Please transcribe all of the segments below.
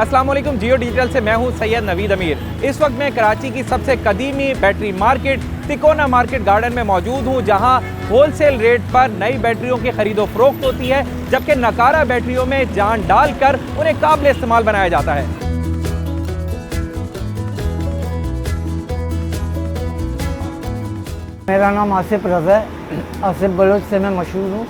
अस्सलाम वालेकुम, जियो डिजिटल से मैं हूं सैयद नवीद अमीर। इस वक्त मैं कराची की सबसे कदीमी बैटरी मार्केट तिकोना मार्केट गार्डन में मौजूद हूं, जहां होलसेल रेट पर नई बैटरियों की खरीदो फरोख्त होती है, जबकि नकारा बैटरियों में जान डालकर उन्हें काबिल इस्तेमाल बनाया जाता है। मेरा नाम आसिफ रज़ा है। आसिफ बलोच से मैं मशहूर हूँ।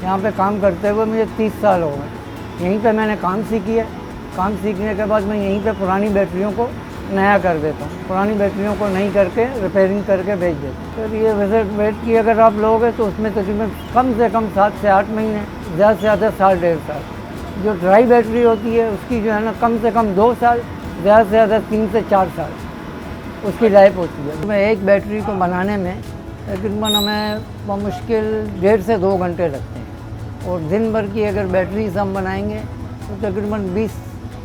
यहाँ पे काम करते हुए मुझे 30 साल हो गए। यहीं पे मैंने काम सीखी है। काम सीखने के बाद मैं यहीं पे पुरानी बैटरियों को नया कर देता हूँ। पुरानी बैटरियों को नई करके रिपेयरिंग करके बेच देता हूँ। फिर ये विजिट वेट की अगर आप लोगे तो उसमें तकरीबन कम से कम 7 से 8 महीने, ज़्यादा से ज़्यादा साल 1.5 साल। जो ड्राई बैटरी होती है उसकी जो है ना कम से कम 2 साल, ज़्यादा से ज़्यादा 3 से 4 साल उसकी लाइफ होती है। मैं एक बैटरी को बनाने में तकरीबन हमें मुश्किल 1.5 से 2 घंटे लगते हैं, और दिन भर की अगर बैटरीज हम बनाएंगे तो तकरीबन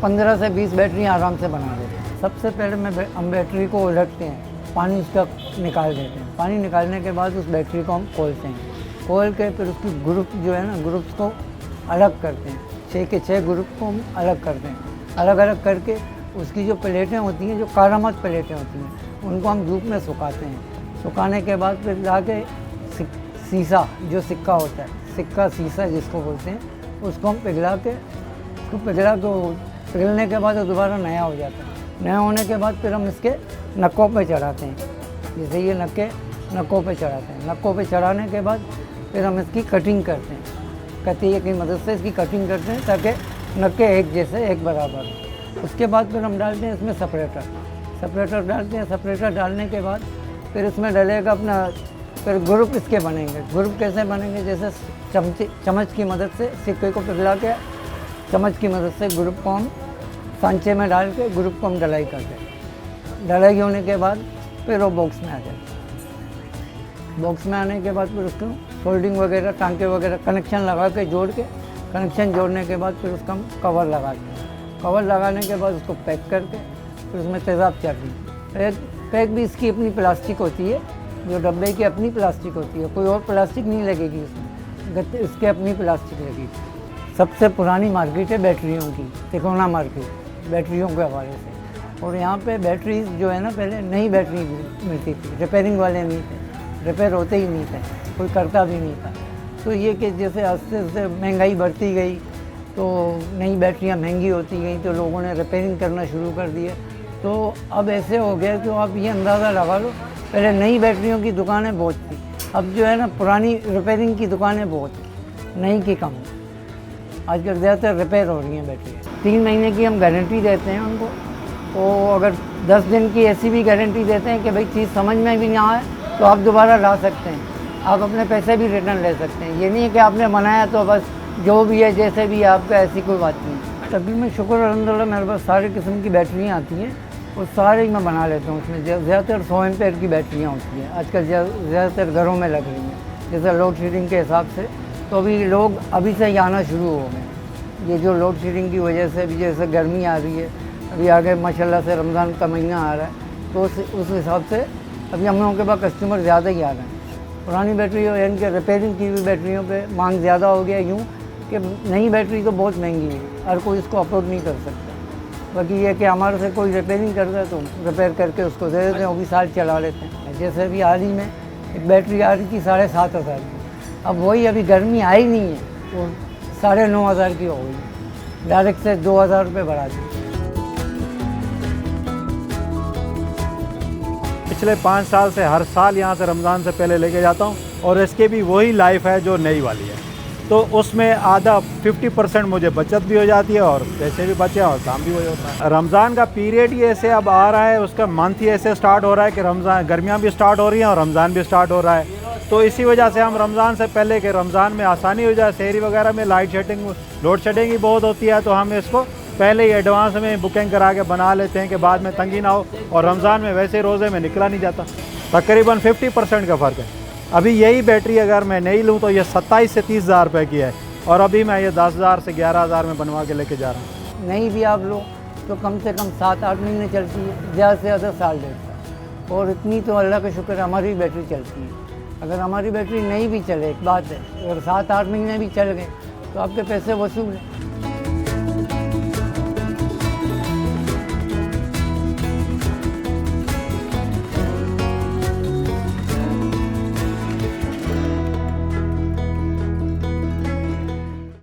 15 से 20 बैटरी आराम से बना देते हैं। सबसे पहले हम बैटरी को उलटते हैं, पानी उसका निकाल देते हैं। पानी निकालने के बाद उस बैटरी को हम खोलते हैं। खोल के फिर उसकी ग्रुप जो है ना, ग्रुप्स को अलग करते हैं। 6 के 6 ग्रुप को हम अलग करते हैं। अलग अलग करके उसकी जो प्लेटें होती हैं, जो कारामत प्लेटें होती हैं, उनको हम धूप में सुखाते हैं। सुखाने के बाद फिर लाके सीसा, जो सिक्का होता है, सिक्का सीसा जिसको बोलते हैं, उसको हम पिघला के पिघलने के बाद दोबारा नया हो जाता है। नया होने के बाद फिर हम इसके नक्कों पे चढ़ाते हैं। जैसे ये नक्कों पे चढ़ाते हैं। नक्कों पे चढ़ाने के बाद फिर हम इसकी कटिंग करते हैं। कतीये की मदद से इसकी कटिंग करते हैं ताकि नक्के एक जैसे, एक बराबर। उसके बाद फिर हम डालते हैं इसमें सेपरेटर डालते हैं। सेपरेटर डालने के बाद फिर इसमें डलेगा अपना, फिर ग्रुप इसके बनेंगे। ग्रुप कैसे बनेंगे? जैसे चम्मच की मदद से सिक्के को पिघला के चम्मच की मदद से ग्रुप को हम सांचे में डाल के ग्रुप को हम ढलाई करते हैं। ढलाई होने के बाद फिर वो बॉक्स में आ जाए। बॉक्स में आने के बाद फिर उसको सोल्डिंग वगैरह, टांके वगैरह कनेक्शन लगा के जोड़ के, कनेक्शन जोड़ने के बाद फिर उसका हम कवर लगाते हैं। कवर लगाने के बाद उसको पैक करके फिर उसमें तेज़ाब चाहिए। पैक भी इसकी अपनी प्लास्टिक होती है, जो डब्बे की अपनी प्लास्टिक होती है, कोई और प्लास्टिक नहीं लगेगी उसमें, इसके अपनी प्लास्टिक लगेगी। सबसे पुरानी मार्केट है बैटरियों की, तिकोना मार्केट, बैटरियों के हवाले से। और यहाँ पे बैटरीज जो है ना, पहले नई बैटरी मिलती थी, रिपेयरिंग वाले नहीं थे, रिपेयर होते ही नहीं थे, कोई करता भी नहीं था। तो ये कि जैसे आस्ते आस्ते महंगाई बढ़ती गई तो नई बैटरियाँ महंगी होती गई, तो लोगों ने रिपेयरिंग करना शुरू कर दिए। तो अब ऐसे हो गया कि आप ये अंदाज़ा लगा लो, पहले नई बैटरियों की दुकानें बहुत थी, अब जो है ना पुरानी रिपेयरिंग की दुकानें बहुत, नई की कम। आजकल ज़्यादातर रिपेयर हो रही हैं बैटरी। 3 महीने की हम गारंटी देते हैं उनको। तो अगर 10 दिन की ऐसी भी गारंटी देते हैं कि भाई चीज़ समझ में भी ना आए तो आप दोबारा ला सकते हैं, आप अपने पैसे भी रिटर्न ले सकते हैं। ये नहीं है कि आपने बनाया तो बस जो भी है जैसे भी आपका, ऐसी कोई बात नहीं। तभी मैं शुक्र अल्हम्दुलिल्लाह, मेरे पास सारे किस्म की बैटरियाँ आती हैं और सारे मैं बना लेता हूँ। उसमें ज़्यादातर 100 एम्पेयर की बैटरियाँ होती हैं, आजकल ज़्यादातर घरों में लग रही हैं। जैसे लोड शेडिंग के हिसाब से तो अभी लोग अभी से ही आना शुरू हो गए। ये जो लोड शेडिंग की वजह से अभी जैसे गर्मी आ रही है, अभी आगे माशाल्लाह से रमज़ान का महीना आ रहा है, तो उस हिसाब से अभी हम लोगों के पास कस्टमर ज़्यादा ही आ रहे हैं। पुरानी बैटरी यानी कि रिपेयरिंग की हुई बैटरियों पे मांग ज़्यादा हो गया, यूँ कि नई बैटरी तो बहुत महंगी है, हर कोई इसको अफोर्ड नहीं कर सकता। बाकी ये कि हमारे से कोई रिपेयरिंग करता है तो रिपेयर करके उसको दे देते हैं, वो भी साल चला लेते हैं। जैसे अभी हाल ही में एक बैटरी आ रही थी 7,500 की, अब वही अभी गर्मी आई नहीं है तो 9,500 की हो गई, डायरेक्ट से 2,000 रुपये बढ़ा दी। पिछले 5 साल से हर साल यहाँ से रमज़ान से पहले लेके जाता हूँ, और इसके भी वही लाइफ है जो नई वाली है। तो उसमें आधा 50% मुझे बचत भी हो जाती है और पैसे भी बचे और काम भी वही होता है। रमज़ान का पीरियड ही ऐसे अब आ रहा है, उसका मंथ ही ऐसे स्टार्ट हो रहा है कि रमज़ान, गर्मियाँ भी स्टार्ट हो रही हैं और रमज़ान भी स्टार्ट हो रहा है। तो इसी वजह से हम रमज़ान से पहले कि रमज़ान में आसानी हो जाए, शहरी वगैरह में लोड शेडिंग ही बहुत होती है, तो हम इसको पहले ही एडवांस में बुकिंग करा के बना लेते हैं कि बाद में तंगी ना हो। और रमज़ान में वैसे रोज़े में निकला नहीं जाता, तकरीबन 50% का फ़र्क है। अभी यही बैटरी अगर मैं नहीं लूँ तो ये 27 से 30 हज़ार रुपये की है, और अभी मैं ये 10,000 से 11,000 में बनवा के लेके जा रहा हूँ। नहीं भी आप लो तो कम से कम 7-8 महीने चलती है, ज़्यादा से ज़्यादा साल 1.5 साल, और इतनी तो अल्लाह का शुक्र हमारी बैटरी चलती है। अगर हमारी बैटरी नहीं भी चले, एक बात है, अगर 7-8 महीने भी चल गए तो आपके पैसे वसूल हैं।